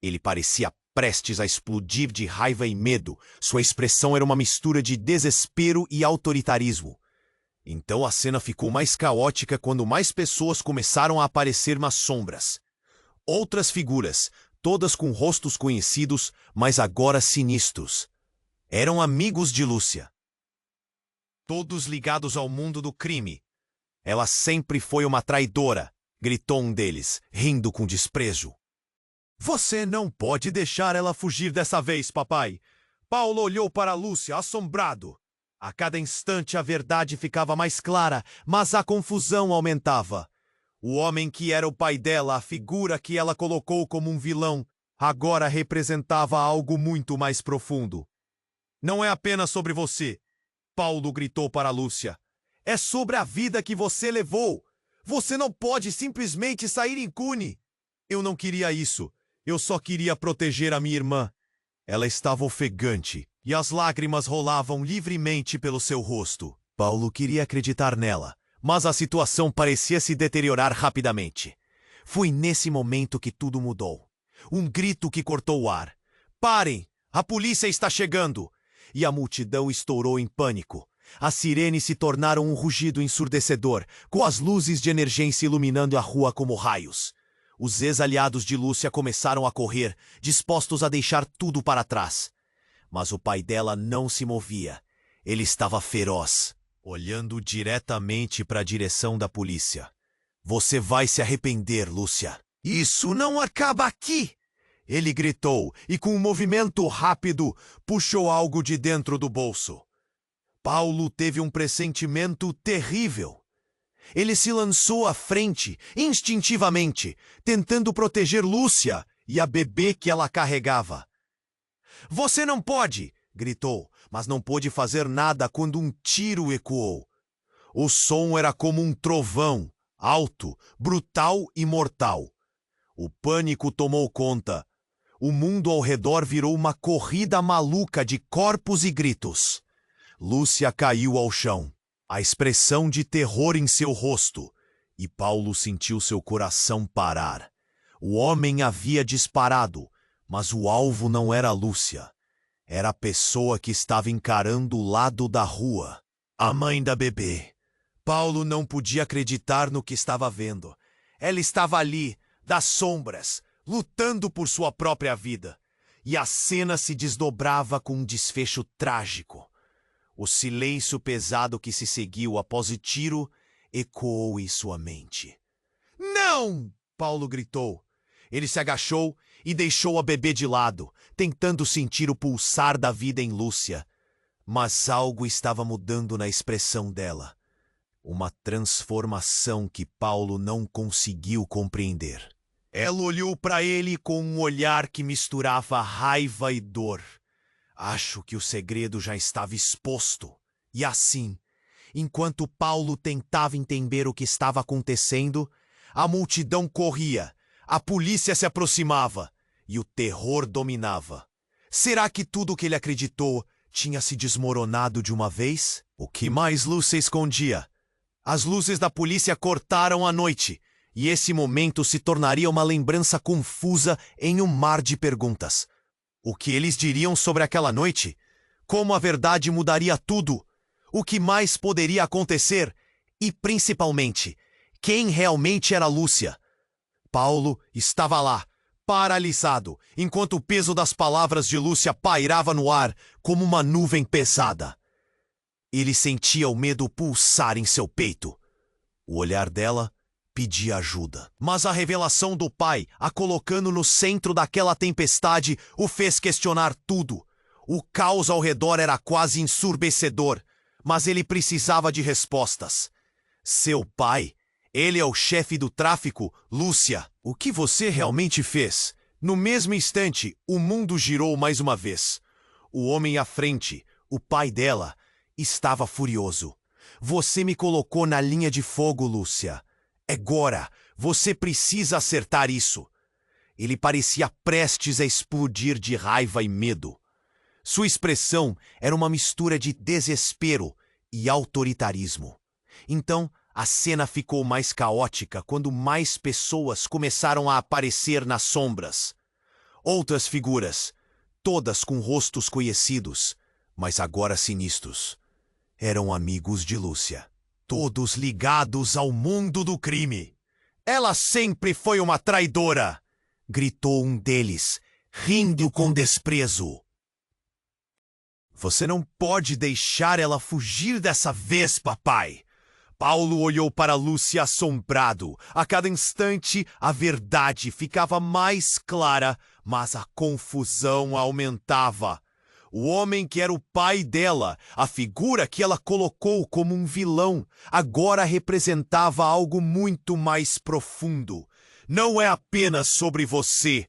Speaker 1: Ele parecia prestes a explodir de raiva e medo. Sua expressão era uma mistura de desespero e autoritarismo. Então a cena ficou mais caótica quando mais pessoas começaram a aparecer nas sombras. Outras figuras, todas com rostos conhecidos, mas agora sinistros. Eram amigos de Lúcia. Todos ligados ao mundo do crime. Ela sempre foi uma traidora, gritou um deles, rindo com desprezo. Você não pode deixar ela fugir dessa vez, papai. Paulo olhou para Lúcia, assombrado. A cada instante a verdade ficava mais clara, mas a confusão aumentava. O homem que era o pai dela, a figura que ela colocou como um vilão, agora representava algo muito mais profundo. Não é apenas sobre você, Paulo gritou para Lúcia. É sobre a vida que você levou. Você não pode simplesmente sair impune. Eu não queria isso. Eu só queria proteger a minha irmã. Ela estava ofegante e as lágrimas rolavam livremente pelo seu rosto. Paulo queria acreditar nela, mas a situação parecia se deteriorar rapidamente. Foi nesse momento que tudo mudou. Um grito que cortou o ar. Parem! A polícia está chegando! E a multidão estourou em pânico. As sirenes se tornaram um rugido ensurdecedor, com as luzes de emergência iluminando a rua como raios. Os ex-aliados de Lúcia começaram a correr, dispostos a deixar tudo para trás. Mas o pai dela não se movia. Ele estava feroz, olhando diretamente para a direção da polícia. Você vai se arrepender, Lúcia. Isso não acaba aqui! Ele gritou e, com um movimento rápido, puxou algo de dentro do bolso. Paulo teve um pressentimento terrível. Ele se lançou à frente, instintivamente, tentando proteger Lúcia e a bebê que ela carregava. Você não pode! Gritou, mas não pôde fazer nada quando um tiro ecoou. O som era como um trovão, alto, brutal e mortal. O pânico tomou conta. O mundo ao redor virou uma corrida maluca de corpos e gritos. Lúcia caiu ao chão, a expressão de terror em seu rosto, e Paulo sentiu seu coração parar. O homem havia disparado, mas o alvo não era Lúcia. Era a pessoa que estava encarando o lado da rua, a mãe da bebê. Paulo não podia acreditar no que estava vendo. Ela estava ali, das sombras, lutando por sua própria vida. E a cena se desdobrava com um desfecho trágico. O silêncio pesado que se seguiu após o tiro ecoou em sua mente. Não! Paulo gritou. Ele se agachou e deixou a bebê de lado, tentando sentir o pulsar da vida em Lúcia. Mas algo estava mudando na expressão dela. Uma transformação que Paulo não conseguiu compreender. Ela olhou para ele com um olhar que misturava raiva e dor. Acho que o segredo já estava exposto. E assim, enquanto Paulo tentava entender o que estava acontecendo, a multidão corria, a polícia se aproximava e o terror dominava. Será que tudo o que ele acreditou tinha se desmoronado de uma vez? O que mais Lúcia escondia? As luzes da polícia cortaram a noite, e esse momento se tornaria uma lembrança confusa em um mar de perguntas. O que eles diriam sobre aquela noite? Como a verdade mudaria tudo? O que mais poderia acontecer? E, principalmente, quem realmente era Lúcia? Paulo estava lá, paralisado, enquanto o peso das palavras de Lúcia pairava no ar como uma nuvem pesada. Ele sentia o medo pulsar em seu peito. O olhar dela pedia ajuda. Mas a revelação do pai, a colocando no centro daquela tempestade, o fez questionar tudo. O caos ao redor era quase ensurdecedor, mas ele precisava de respostas. Seu pai? Ele é o chefe do tráfico? Lúcia, o que você realmente fez? No mesmo instante, o mundo girou mais uma vez. O homem à frente, o pai dela, estava furioso. Você me colocou na linha de fogo, Lúcia. Agora, você precisa acertar isso. Ele parecia prestes a explodir de raiva e medo. Sua expressão era uma mistura de desespero e autoritarismo. Então, a cena ficou mais caótica quando mais pessoas começaram a aparecer nas sombras. Outras figuras, todas com rostos conhecidos, mas agora sinistros, eram amigos de Lúcia. Todos ligados ao mundo do crime. Ela sempre foi uma traidora! Gritou um deles, rindo com desprezo. Você não pode deixar ela fugir dessa vez, papai! Paulo olhou para Lúcia assombrado. A cada instante, a verdade ficava mais clara, mas a confusão aumentava. O homem que era o pai dela, a figura que ela colocou como um vilão, agora representava algo muito mais profundo. Não é apenas sobre você.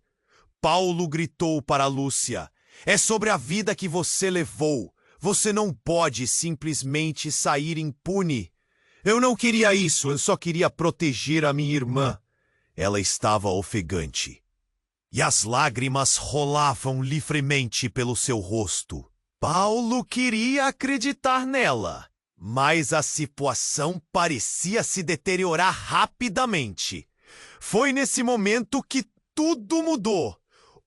Speaker 1: Paulo gritou para Lúcia. É sobre a vida que você levou. Você não pode simplesmente sair impune. Eu não queria isso, eu só queria proteger a minha irmã. Ela estava ofegante. E as lágrimas rolavam livremente pelo seu rosto. Paulo queria acreditar nela, mas a situação parecia se deteriorar rapidamente. Foi nesse momento que tudo mudou.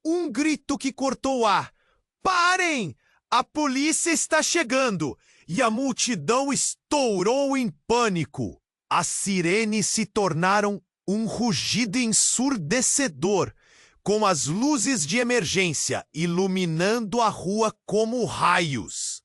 Speaker 1: Um grito que cortou o ar. Parem! A polícia está chegando! E a multidão estourou em pânico. As sirenes se tornaram um rugido ensurdecedor, com as luzes de emergência iluminando a rua como raios.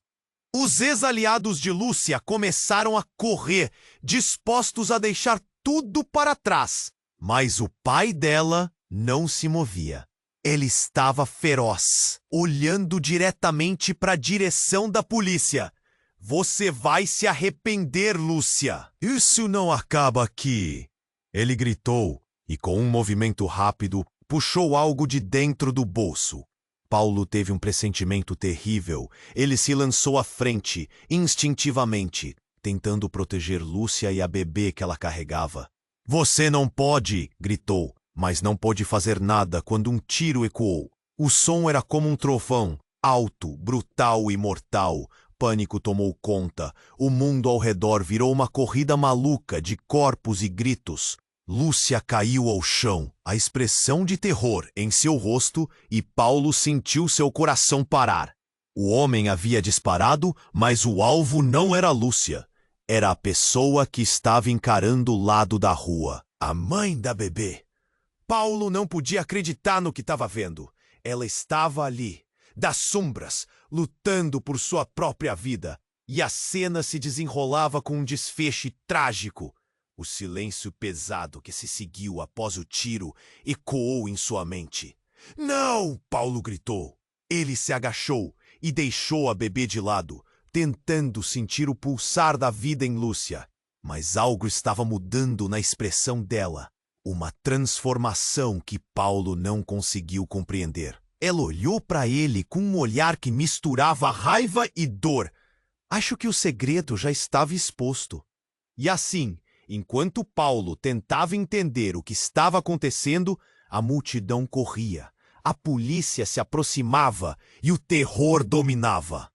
Speaker 1: Os ex-aliados de Lúcia começaram a correr, dispostos a deixar tudo para trás. Mas o pai dela não se movia. Ele estava feroz, olhando diretamente para a direção da polícia. Você vai se arrepender, Lúcia. Isso não acaba aqui. Ele gritou e, com um movimento rápido, puxou algo de dentro do bolso. Paulo teve um pressentimento terrível. Ele se lançou à frente, instintivamente, tentando proteger Lúcia e a bebê que ela carregava. Você não pode, gritou, mas não pôde fazer nada quando um tiro ecoou. O som era como um trovão, alto, brutal e mortal. Pânico tomou conta. O mundo ao redor virou uma corrida maluca de corpos e gritos. Lúcia caiu ao chão, a expressão de terror em seu rosto, e Paulo sentiu seu coração parar. O homem havia disparado, mas o alvo não era Lúcia. Era a pessoa que estava encarando o lado da rua, a mãe da bebê. Paulo não podia acreditar no que estava vendo. Ela estava ali, das sombras, lutando por sua própria vida. E a cena se desenrolava com um desfecho trágico. O silêncio pesado que se seguiu após o tiro ecoou em sua mente. Não! Paulo gritou. Ele se agachou e deixou a bebê de lado, tentando sentir o pulsar da vida em Lúcia. Mas algo estava mudando na expressão dela. Uma transformação que Paulo não conseguiu compreender. Ela olhou para ele com um olhar que misturava raiva e dor. Acho que o segredo já estava exposto. E assim, enquanto Paulo tentava entender o que estava acontecendo, a multidão corria. A polícia se aproximava e o terror dominava.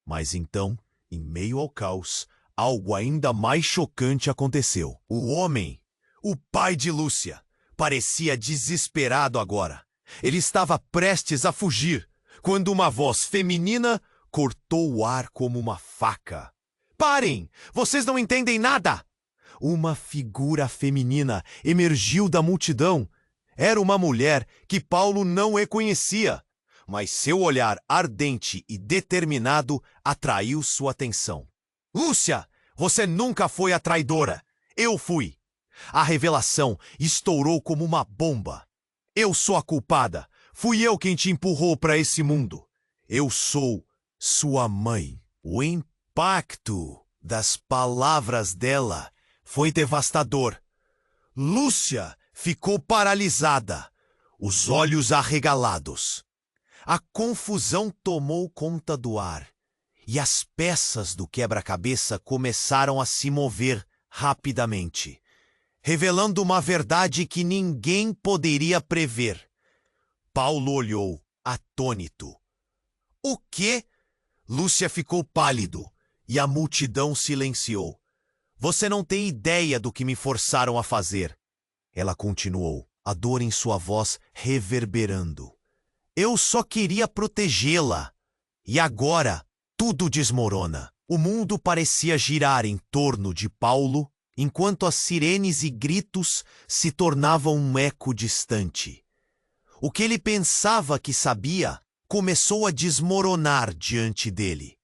Speaker 1: Mas então, em meio ao caos, algo ainda mais chocante aconteceu. O homem, o pai de Lúcia, parecia desesperado agora. Ele estava prestes a fugir, quando uma voz feminina cortou o ar como uma faca. Parem! Vocês não entendem nada! Uma figura feminina emergiu da multidão. Era uma mulher que Paulo não reconhecia, mas seu olhar ardente e determinado atraiu sua atenção. Lúcia, você nunca foi a traidora. Eu fui. A revelação estourou como uma bomba. Eu sou a culpada. Fui eu quem te empurrou para esse mundo. Eu sou sua mãe. O impacto das palavras dela foi devastador. Lúcia ficou paralisada, os olhos arregalados. A confusão tomou conta do ar, e as peças do quebra-cabeça começaram a se mover rapidamente, revelando uma verdade que ninguém poderia prever. Paulo olhou, atônito. O quê? Lúcia ficou pálido, e a multidão silenciou. Você não tem ideia do que me forçaram a fazer. Ela continuou, a dor em sua voz reverberando. Eu só queria protegê-la. E agora, tudo desmorona. O mundo parecia girar em torno de Paulo, enquanto as sirenes e gritos se tornavam um eco distante. O que ele pensava que sabia começou a desmoronar diante dele.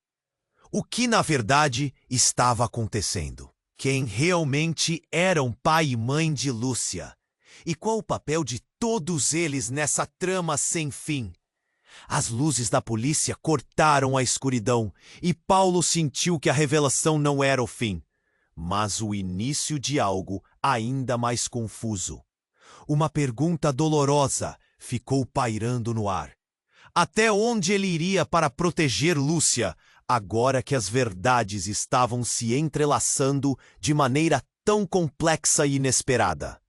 Speaker 1: O que, na verdade, estava acontecendo? Quem realmente eram pai e mãe de Lúcia? E qual o papel de todos eles nessa trama sem fim? As luzes da polícia cortaram a escuridão e Paulo sentiu que a revelação não era o fim, mas o início de algo ainda mais confuso. Uma pergunta dolorosa ficou pairando no ar. Até onde ele iria para proteger Lúcia, agora que as verdades estavam se entrelaçando de maneira tão complexa e inesperada?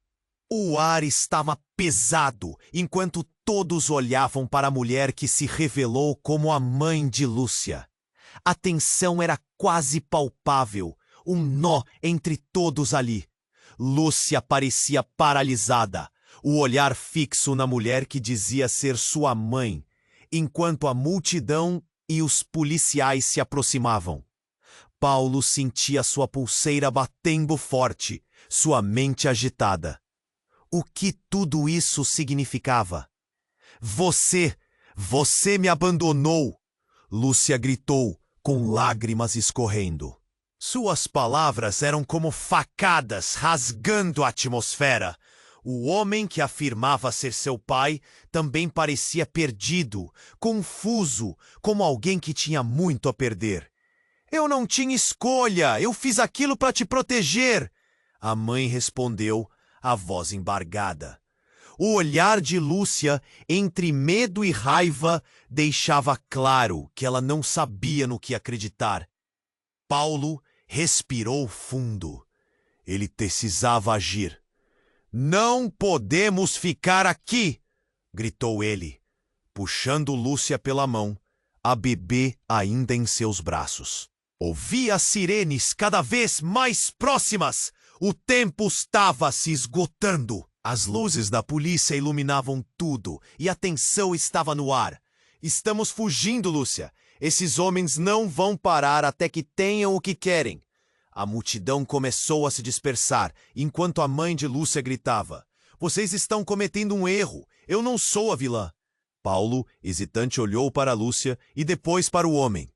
Speaker 1: O ar estava pesado, enquanto todos olhavam para a mulher que se revelou como a mãe de Lúcia. A tensão era quase palpável, um nó entre todos ali. Lúcia parecia paralisada, o olhar fixo na mulher que dizia ser sua mãe, enquanto a multidão e os policiais se aproximavam. Paulo sentia sua pulseira batendo forte, sua mente agitada. O que tudo isso significava? Você me abandonou! Lúcia gritou, com lágrimas escorrendo. Suas palavras eram como facadas rasgando a atmosfera. O homem que afirmava ser seu pai também parecia perdido, confuso, como alguém que tinha muito a perder. Eu não tinha escolha, eu fiz aquilo para te proteger. A mãe respondeu, a voz embargada. O olhar de Lúcia, entre medo e raiva, deixava claro que ela não sabia no que acreditar. Paulo respirou fundo. Ele precisava agir. Não podemos ficar aqui! Gritou ele, puxando Lúcia pela mão, a bebê ainda em seus braços. Ouvia as sirenes cada vez mais próximas. O tempo estava se esgotando. As luzes da polícia iluminavam tudo e a tensão estava no ar. Estamos fugindo, Lúcia. Esses homens não vão parar até que tenham o que querem. A multidão começou a se dispersar, enquanto a mãe de Lúcia gritava. Vocês estão cometendo um erro. Eu não sou a vilã. Paulo, hesitante, olhou para Lúcia e depois para o homem.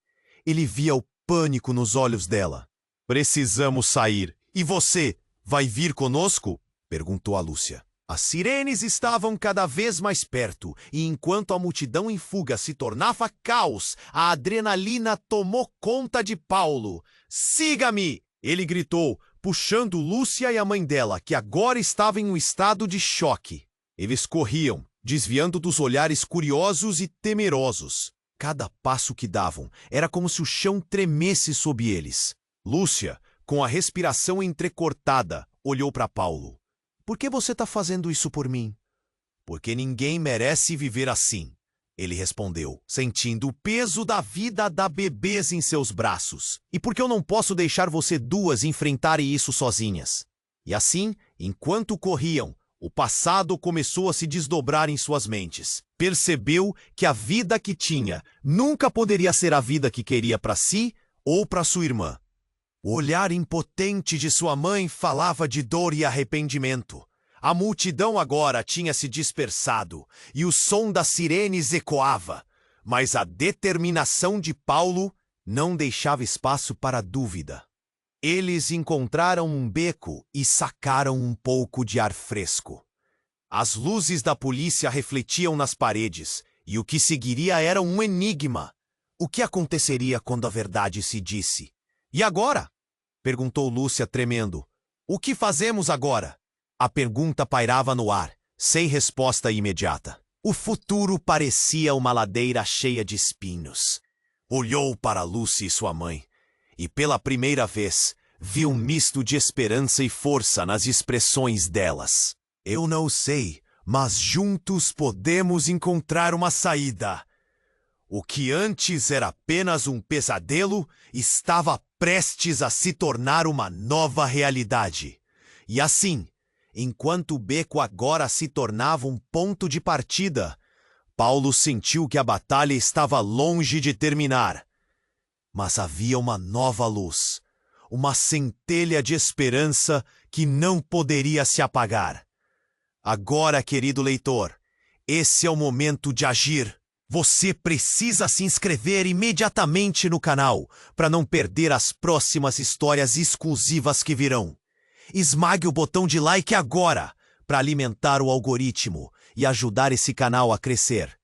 Speaker 1: Ele via o pânico nos olhos dela. Precisamos sair. E você, vai vir conosco? Perguntou a Lúcia. As sirenes estavam cada vez mais perto, e enquanto a multidão em fuga se tornava caos, a adrenalina tomou conta de Paulo. Siga-me! Ele gritou, puxando Lúcia e a mãe dela, que agora estavam em um estado de choque. Eles corriam, desviando dos olhares curiosos e temerosos. Cada passo que davam era como se o chão tremesse sob eles. Lúcia, com a respiração entrecortada, olhou para Paulo. Por que você está fazendo isso por mim? Porque ninguém merece viver assim, ele respondeu, sentindo o peso da vida da bebês em seus braços. E porque eu não posso deixar você duas enfrentarem isso sozinhas. E assim, enquanto corriam, o passado começou a se desdobrar em suas mentes. Percebeu que a vida que tinha nunca poderia ser a vida que queria para si ou para sua irmã. O olhar impotente de sua mãe falava de dor e arrependimento. A multidão agora tinha se dispersado e o som das sirenes ecoava, mas a determinação de Paulo não deixava espaço para dúvida. Eles encontraram um beco e sacaram um pouco de ar fresco. As luzes da polícia refletiam nas paredes e o que seguiria era um enigma. O que aconteceria quando a verdade se disse? E agora? Perguntou Lúcia tremendo. O que fazemos agora? A pergunta pairava no ar, sem resposta imediata. O futuro parecia uma ladeira cheia de espinhos. Olhou para Lúcia e sua mãe, e pela primeira vez viu um misto de esperança e força nas expressões delas. Eu não sei, mas juntos podemos encontrar uma saída. O que antes era apenas um pesadelo estava prestes a se tornar uma nova realidade. E assim, enquanto o beco agora se tornava um ponto de partida, Paulo sentiu que a batalha estava longe de terminar. Mas havia uma nova luz, uma centelha de esperança que não poderia se apagar. Agora, querido leitor, esse é o momento de agir. Você precisa se inscrever imediatamente no canal para não perder as próximas histórias exclusivas que virão. Esmague o botão de like agora para alimentar o algoritmo e ajudar esse canal a crescer.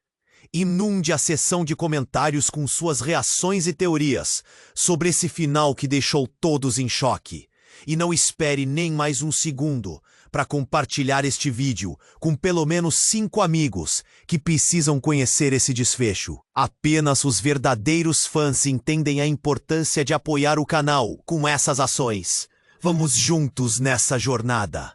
Speaker 1: Inunde a seção de comentários com suas reações e teorias sobre esse final que deixou todos em choque. E não espere nem mais um segundo para compartilhar este vídeo com pelo menos 5 amigos que precisam conhecer esse desfecho. Apenas os verdadeiros fãs entendem a importância de apoiar o canal com essas ações. Vamos juntos nessa jornada.